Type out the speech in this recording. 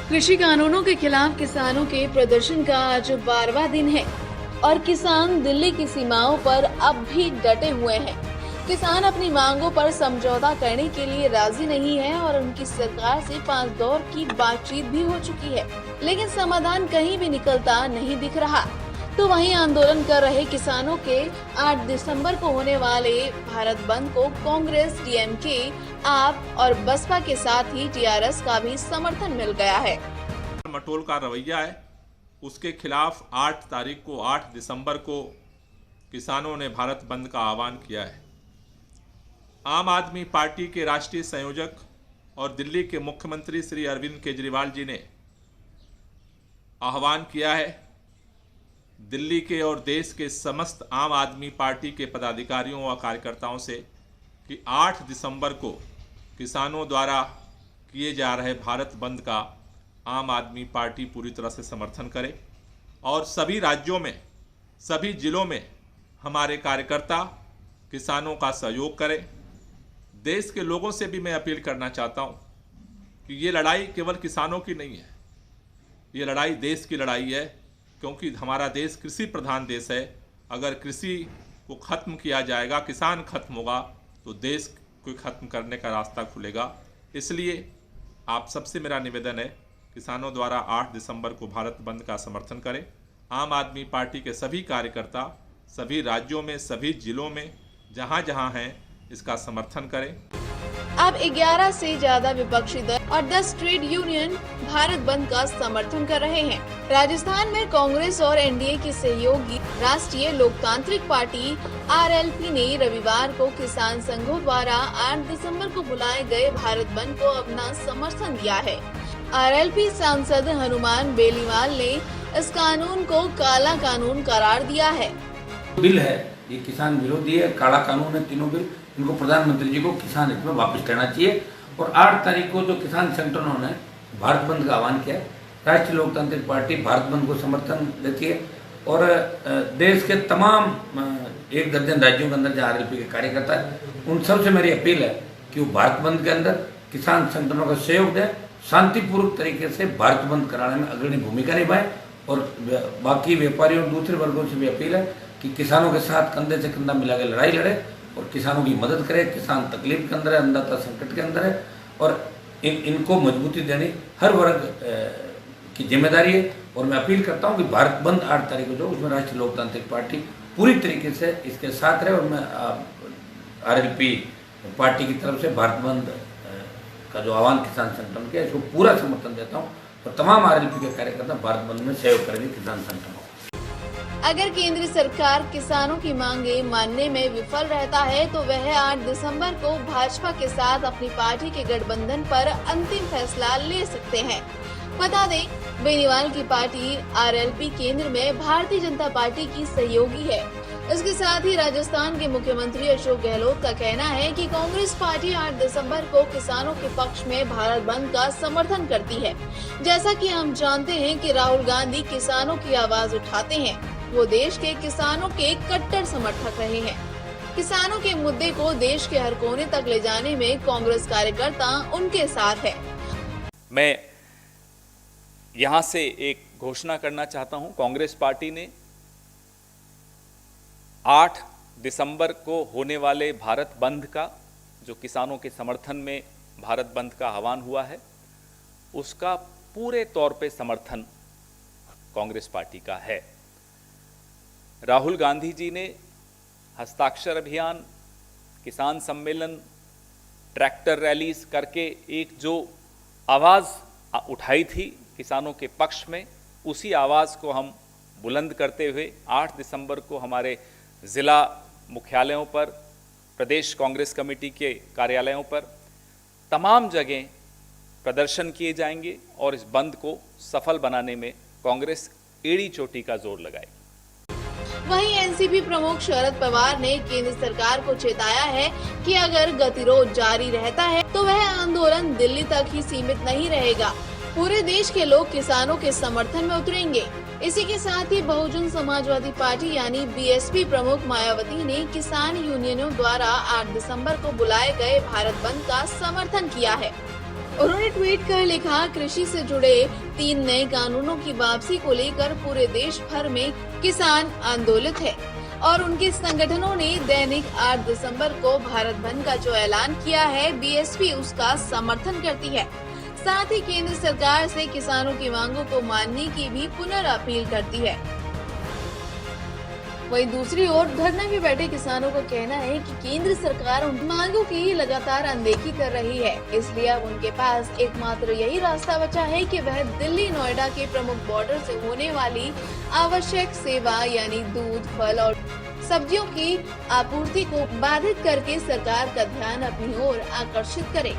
कृषि कानूनों के खिलाफ किसानों के प्रदर्शन का आज 12वां दिन है और किसान दिल्ली की सीमाओं पर अब भी डटे हुए हैं। किसान अपनी मांगों पर समझौता करने के लिए राजी नहीं है और उनकी सरकार से 5 दौर की बातचीत भी हो चुकी है, लेकिन समाधान कहीं भी निकलता नहीं दिख रहा। तो वहीं आंदोलन कर रहे किसानों के 8 दिसंबर को होने वाले भारत बंद को कांग्रेस, डीएमके, आप और बसपा के साथ ही टीआरएस का भी समर्थन मिल गया है। मटोल का रवैया है, उसके खिलाफ 8 दिसंबर को किसानों ने भारत बंद का आह्वान किया है। आम आदमी पार्टी के राष्ट्रीय संयोजक और दिल्ली के मुख्यमंत्री श्री अरविंद केजरीवाल जी ने आह्वान किया है दिल्ली के और देश के समस्त आम आदमी पार्टी के पदाधिकारियों व कार्यकर्ताओं से कि 8 दिसंबर को किसानों द्वारा किए जा रहे भारत बंद का आम आदमी पार्टी पूरी तरह से समर्थन करे और सभी राज्यों में, सभी जिलों में हमारे कार्यकर्ता किसानों का सहयोग करें। देश के लोगों से भी मैं अपील करना चाहता हूं कि ये लड़ाई केवल किसानों की नहीं है, ये लड़ाई देश की लड़ाई है, क्योंकि हमारा देश कृषि प्रधान देश है। अगर कृषि को ख़त्म किया जाएगा, किसान खत्म होगा, तो देश को ख़त्म करने का रास्ता खुलेगा। इसलिए आप सबसे मेरा निवेदन है, किसानों द्वारा 8 दिसंबर को भारत बंद का समर्थन करें। आम आदमी पार्टी के सभी कार्यकर्ता सभी राज्यों में, सभी जिलों में जहां जहां हैं, इसका समर्थन करें। अब 11 से ज्यादा विपक्षी दल और 10 ट्रेड यूनियन भारत बंद का समर्थन कर रहे हैं। राजस्थान में कांग्रेस और एनडीए की सहयोगी राष्ट्रीय लोकतांत्रिक पार्टी आरएलपी ने रविवार को किसान संघों द्वारा 8 दिसंबर को बुलाए गए भारत बंद को अपना समर्थन दिया है। आरएलपी सांसद हनुमान बेलीवाल ने इस कानून को काला कानून करार दिया है। बिल है ये किसान विरोधी है, काला कानून है। तीनों बिल इनको प्रधानमंत्री जी को किसान हित में वापस करना चाहिए। और 8 तारीख को जो किसान संगठनों ने भारत बंद का आह्वान किया, राष्ट्रीय लोकतांत्रिक पार्टी भारत बंद को समर्थन देती है और देश के तमाम 1 दर्जन राज्यों के अंदर जहाँ आरएलपी के कार्यकर्ता है, उन सबसे मेरी अपील है कि वो भारत बंद के अंदर किसान संगठनों का सहयोग दें, शांतिपूर्वक तरीके से भारत बंद कराने में अग्रणी भूमिका निभाएं। और बाकी व्यापारियों और दूसरे वर्गों से भी अपील है कि किसानों के साथ कंधे से कंधा मिला के लड़ाई लड़े और किसानों की मदद करें। किसान तकलीफ के अंदर है, अन्नदाता संकट के अंदर है और इनको मजबूती देनी हर वर्ग की जिम्मेदारी है। और मैं अपील करता हूं कि भारत बंद 8 तारीख को जो उसमें राष्ट्रीय लोकतांत्रिक पार्टी पूरी तरीके से इसके साथ रहे। और मैं आरएलपी पार्टी की तरफ से भारत बंद का जो आह्वान किसान संगठन किया, इसको पूरा समर्थन देता हूँ और तमाम आरएलपी के कार्यकर्ता भारत बंद में सहयोग करेंगे किसान संगठनों। अगर केंद्र सरकार किसानों की मांगे मानने में विफल रहता है तो वह 8 दिसंबर को भाजपा के साथ अपनी पार्टी के गठबंधन पर अंतिम फैसला ले सकते हैं। बता दें, बेनीवाल की पार्टी आरएलपी केंद्र में भारतीय जनता पार्टी की सहयोगी है। इसके साथ ही राजस्थान के मुख्यमंत्री अशोक गहलोत का कहना है कि कांग्रेस पार्टी 8 दिसंबर को किसानों के पक्ष में भारत बंद का समर्थन करती है। जैसा कि हम जानते हैं कि राहुल गांधी किसानों की आवाज उठाते हैं, वो देश के किसानों के कट्टर समर्थक रहे हैं। किसानों के मुद्दे को देश के हर कोने तक ले जाने में कांग्रेस कार्यकर्ता उनके साथ है। मैं यहाँ से एक घोषणा करना चाहता हूँ। कांग्रेस पार्टी ने 8 दिसंबर को होने वाले भारत बंद का, जो किसानों के समर्थन में भारत बंद का आह्वान हुआ है, उसका पूरे तौर पे समर्थन कांग्रेस पार्टी का है। राहुल गांधी जी ने हस्ताक्षर अभियान, किसान सम्मेलन, ट्रैक्टर रैलीज करके एक जो आवाज़ उठाई थी किसानों के पक्ष में, उसी आवाज़ को हम बुलंद करते हुए 8 दिसंबर को हमारे ज़िला मुख्यालयों पर, प्रदेश कांग्रेस कमेटी के कार्यालयों पर, तमाम जगह प्रदर्शन किए जाएंगे और इस बंद को सफल बनाने में कांग्रेस एड़ी चोटी का जोर लगाएगी। वहीं एनसीपी प्रमुख शरद पवार ने केंद्र सरकार को चेताया है कि अगर गतिरोध जारी रहता है तो वह आंदोलन दिल्ली तक ही सीमित नहीं रहेगा। पूरे देश के लोग किसानों के समर्थन में उतरेंगे। इसी के साथ ही बहुजन समाजवादी पार्टी यानी बीएसपी प्रमुख मायावती ने किसान यूनियनों द्वारा 8 दिसंबर को बुलाए गए भारत बंद का समर्थन किया है। उन्होंने ट्वीट कर लिखा, कृषि से जुड़े 3 नए कानूनों की वापसी को लेकर पूरे देश भर में किसान आंदोलित है और उनके संगठनों ने दैनिक 8 दिसंबर को भारत बंद का जो ऐलान किया है, बीएसपी उसका समर्थन करती है। साथ ही केंद्र सरकार से किसानों की मांगों को मानने की भी पुनर्अपील करती है। वहीं दूसरी ओर धरना में बैठे किसानों का कहना है कि केंद्र सरकार उन मांगों की लगातार अनदेखी कर रही है, इसलिए अब उनके पास एकमात्र यही रास्ता बचा है कि वह दिल्ली नोएडा के प्रमुख बॉर्डर से होने वाली आवश्यक सेवा यानी दूध, फल और सब्जियों की आपूर्ति को बाधित करके सरकार का ध्यान अपनी ओर आकर्षित करे।